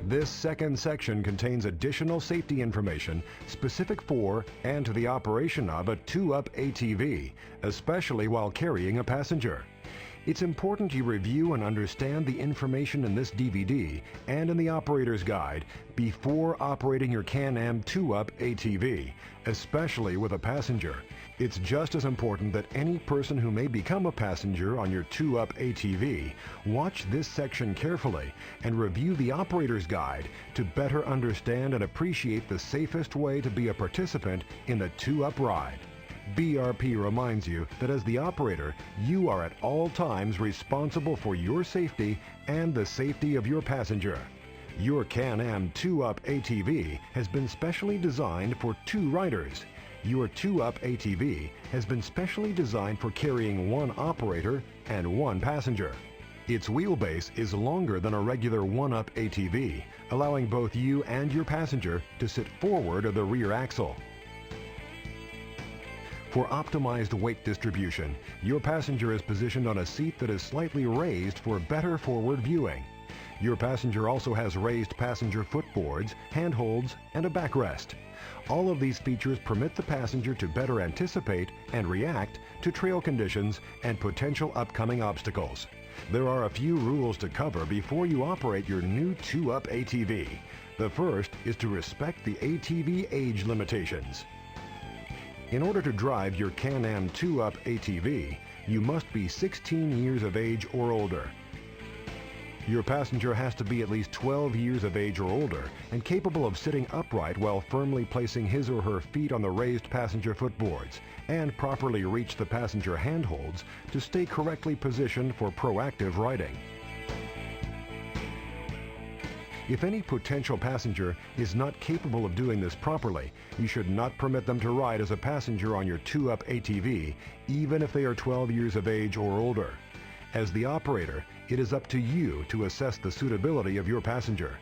This second section contains additional safety information specific for and to the operation of a 2UP ATV, especially while carrying a passenger. It's important you review and understand the information in this DVD and in the operator's guide before operating your Can-Am 2UP ATV, especially with a passenger. It's just as important that any person who may become a passenger on your 2UP ATV watch this section carefully and review the operator's guide to better understand and appreciate the safest way to be a participant in the 2UP ride. BRP reminds you that as the operator, you are at all times responsible for your safety and the safety of your passenger. Your Can-Am 2UP ATV has been specially designed for 2 riders. Your 2UP ATV has been specially designed for carrying 1 operator and 1 passenger. Its wheelbase is longer than a regular 1UP ATV, allowing both you and your passenger to sit forward of the rear axle. For optimized weight distribution, your passenger is positioned on a seat that is slightly raised for better forward viewing. Your passenger also has raised passenger footboards, handholds, and a backrest. All of these features permit the passenger to better anticipate and react to trail conditions and potential upcoming obstacles. There are a few rules to cover before you operate your new 2UP ATV. The first is to respect the ATV age limitations. In order to drive your Can-Am 2UP ATV, you must be 16 years of age or older. Your passenger has to be at least 12 years of age or older and capable of sitting upright while firmly placing his or her feet on the raised passenger footboards and properly reach the passenger handholds to stay correctly positioned for proactive riding. If any potential passenger is not capable of doing this properly, you should not permit them to ride as a passenger on your 2UP ATV, even if they are 12 years of age or older. As the operator, it is up to you to assess the suitability of your passenger.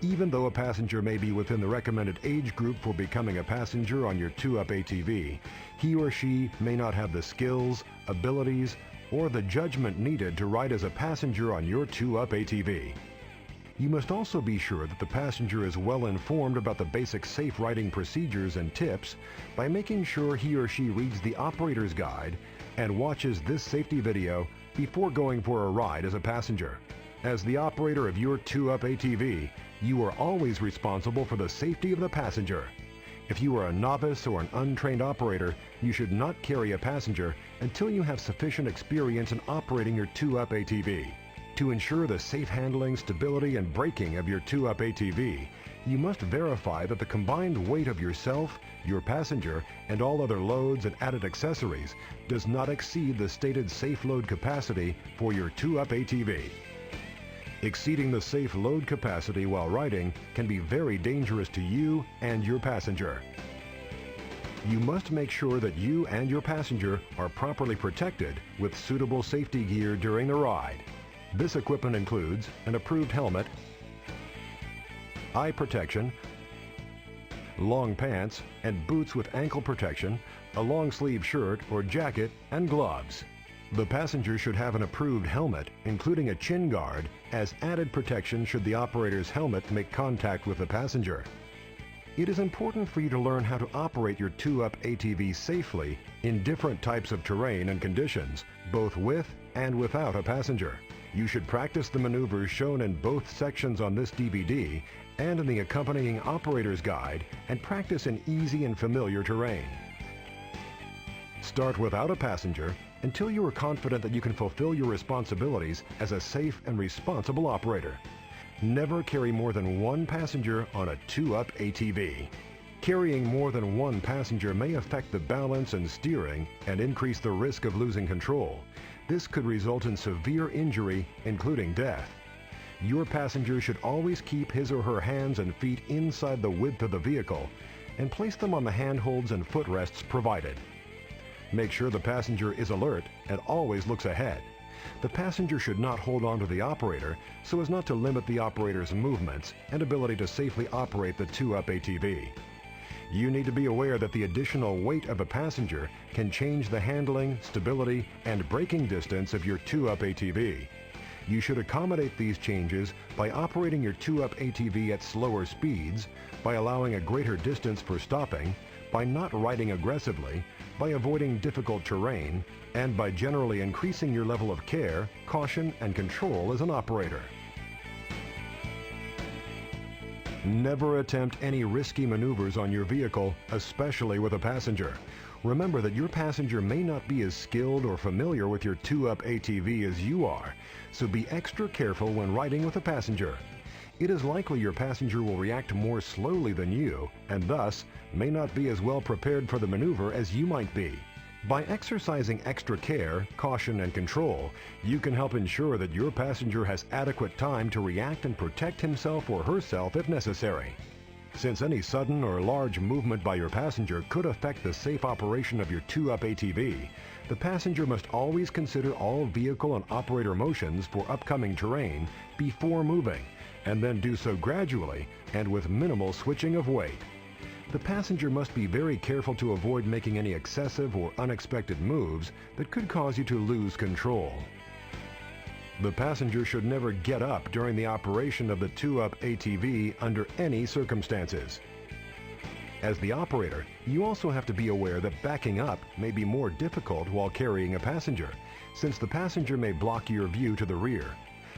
Even though a passenger may be within the recommended age group for becoming a passenger on your 2UP ATV, he or she may not have the skills, abilities, or the judgment needed to ride as a passenger on your 2UP ATV. You must also be sure that the passenger is well informed about the basic safe riding procedures and tips by making sure he or she reads the operator's guide and watches this safety video before going for a ride as a passenger. As the operator of your 2UP ATV, you are always responsible for the safety of the passenger. If you are a novice or an untrained operator, you should not carry a passenger until you have sufficient experience in operating your 2UP ATV. To ensure the safe handling, stability, and braking of your 2UP ATV, you must verify that the combined weight of yourself, your passenger, and all other loads and added accessories does not exceed the stated safe load capacity for your 2UP ATV. Exceeding the safe load capacity while riding can be very dangerous to you and your passenger. You must make sure that you and your passenger are properly protected with suitable safety gear during the ride. This equipment includes an approved helmet, eye protection, long pants and boots with ankle protection, a long sleeve shirt or jacket, and gloves. The passenger should have an approved helmet, including a chin guard, as added protection should the operator's helmet make contact with the passenger. It is important for you to learn how to operate your 2UP ATV safely in different types of terrain and conditions, both with and without a passenger. You should practice the maneuvers shown in both sections on this DVD and in the accompanying operator's guide, and practice in easy and familiar terrain. Start without a passenger until you are confident that you can fulfill your responsibilities as a safe and responsible operator. Never carry more than 1 passenger on a 2UP ATV. Carrying more than 1 passenger may affect the balance and steering and increase the risk of losing control. This could result in severe injury, including death. Your passenger should always keep his or her hands and feet inside the width of the vehicle and place them on the handholds and footrests provided. Make sure the passenger is alert and always looks ahead. The passenger should not hold on to the operator so as not to limit the operator's movements and ability to safely operate the 2UP ATV. You need to be aware that the additional weight of a passenger can change the handling, stability, and braking distance of your 2UP ATV. You should accommodate these changes by operating your 2UP ATV at slower speeds, by allowing a greater distance for stopping, by not riding aggressively, by avoiding difficult terrain, and by generally increasing your level of care, caution, and control as an operator. Never attempt any risky maneuvers on your vehicle, especially with a passenger. Remember that your passenger may not be as skilled or familiar with your 2UP ATV as you are, so be extra careful when riding with a passenger. It is likely your passenger will react more slowly than you, and thus may not be as well prepared for the maneuver as you might be. By exercising extra care, caution, and control, you can help ensure that your passenger has adequate time to react and protect himself or herself if necessary. Since any sudden or large movement by your passenger could affect the safe operation of your 2UP ATV, the passenger must always consider all vehicle and operator motions for upcoming terrain before moving, and then do so gradually and with minimal switching of weight. The passenger must be very careful to avoid making any excessive or unexpected moves that could cause you to lose control. The passenger should never get up during the operation of the 2UP ATV under any circumstances. As the operator, you also have to be aware that backing up may be more difficult while carrying a passenger, since the passenger may block your view to the rear.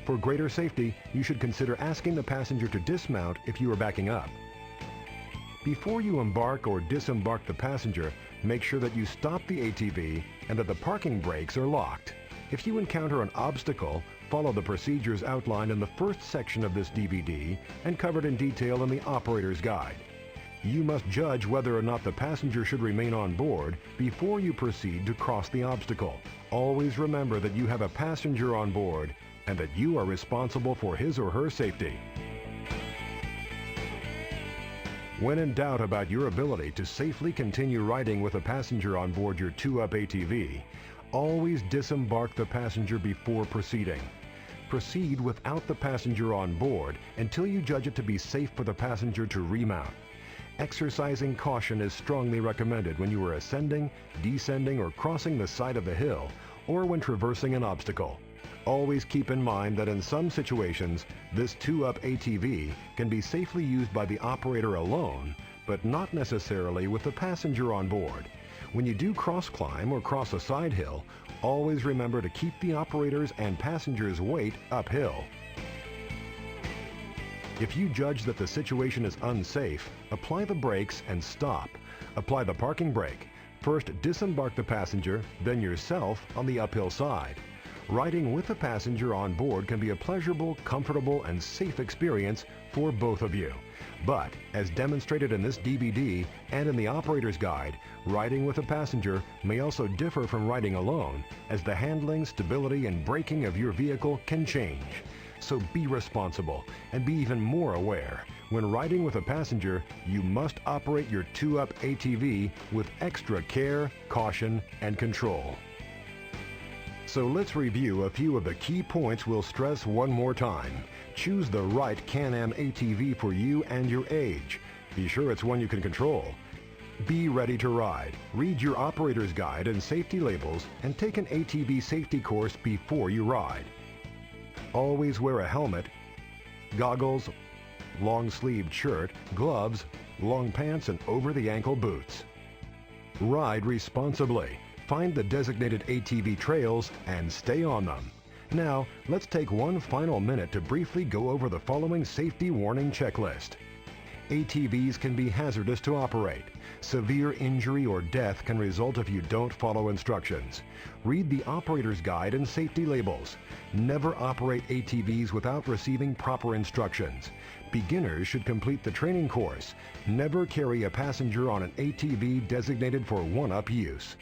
For greater safety, you should consider asking the passenger to dismount if you are backing up. Before you embark or disembark the passenger, make sure that you stop the ATV and that the parking brakes are locked. If you encounter an obstacle, follow the procedures outlined in the first section of this DVD and covered in detail in the operator's guide. You must judge whether or not the passenger should remain on board before you proceed to cross the obstacle. Always remember that you have a passenger on board and that you are responsible for his or her safety. When in doubt about your ability to safely continue riding with a passenger on board your 2UP ATV, always disembark the passenger before proceeding. Proceed without the passenger on board until you judge it to be safe for the passenger to remount. Exercising caution is strongly recommended when you are ascending, descending, or crossing the side of the hill, or when traversing an obstacle. Always keep in mind that in some situations, this 2UP ATV can be safely used by the operator alone, but not necessarily with the passenger on board. When you do cross-climb or cross a side hill, always remember to keep the operator's and passenger's weight uphill. If you judge that the situation is unsafe, apply the brakes and stop. Apply the parking brake. First, disembark the passenger, then yourself on the uphill side. Riding with a passenger on board can be a pleasurable, comfortable, and safe experience for both of you. But, as demonstrated in this DVD and in the operator's guide, riding with a passenger may also differ from riding alone, as the handling, stability, and braking of your vehicle can change. So be responsible and be even more aware. When riding with a passenger, you must operate your 2UP ATV with extra care, caution, and control. So let's review a few of the key points we'll stress one more time. Choose the right Can-Am ATV for you and your age. Be sure it's one you can control. Be ready to ride. Read your operator's guide and safety labels and take an ATV safety course before you ride. Always wear a helmet, goggles, long-sleeved shirt, gloves, long pants, and over-the-ankle boots. Ride responsibly. Find the designated ATV trails and stay on them. Now, let's take one final minute to briefly go over the following safety warning checklist. ATVs can be hazardous to operate. Severe injury or death can result if you don't follow instructions. Read the operator's guide and safety labels. Never operate ATVs without receiving proper instructions. Beginners should complete the training course. Never carry a passenger on an ATV designated for 1UP use.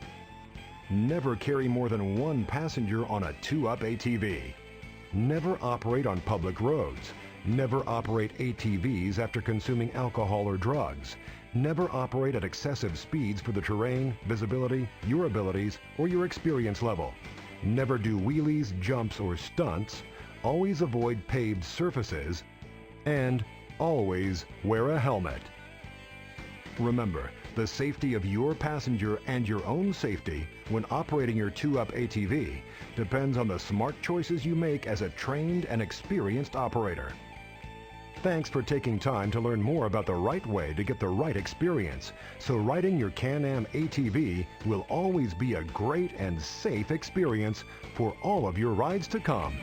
Never carry more than one passenger on a 2UP ATV. Never operate on public roads. Never operate ATVs after consuming alcohol or drugs. Never operate at excessive speeds for the terrain, visibility, your abilities, or your experience level. Never do wheelies, jumps, or stunts. Always avoid paved surfaces. And always wear a helmet. Remember, The safety of your passenger and your own safety when operating your 2UP ATV depends on the smart choices you make as a trained and experienced operator. Thanks for taking time to learn more about the right way to get the right experience, so riding your Can-Am ATV will always be a great and safe experience for all of your rides to come.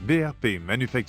BRP Manufacture